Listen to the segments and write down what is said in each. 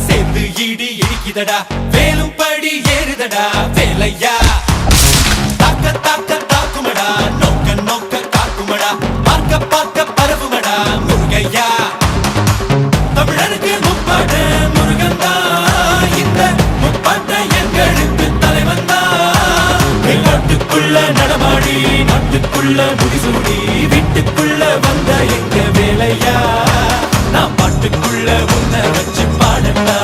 சேர்ந்து இடி இடிக்குதடா வேலும் படி ஏறுதடா வேலையா தாக்க தாக்க தாக்குமடா நோக்க நோக்க காக்குமடா பார்க்க பார்க்க பரவுமடா முருகையா தமிழனுக்கு முப்பாட்ட முருகந்தா இந்த முப்பாட்ட எங்களுக்கு தலைவந்தா நாட்டுக்குள்ள நடமாடி நாட்டுக்குள்ள முடிசூடி வீட்டுக்குள்ள வந்த எங்க வேலையா நான் பாட்டுக்குள்ள உன்னை வச்சு பாடட்டா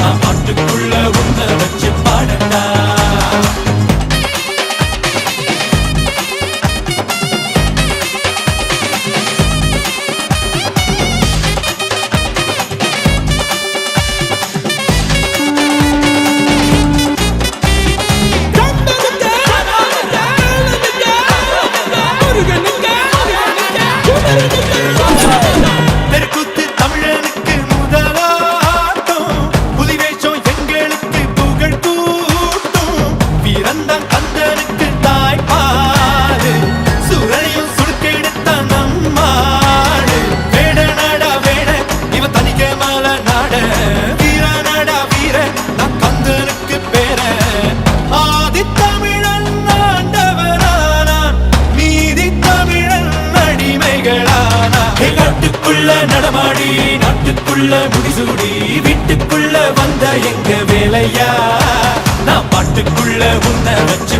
நான் பாட்டுக்குள்ள உன்னை வச்சு பாடட்டா நாட்டுக்குள்ள நடமாடி நாட்டுக்குள்ள முடிசூடி வீட்டுக்குள்ள வந்த எங்க வேலையா நான் பாட்டுக்குள்ள உன்னை வச்சு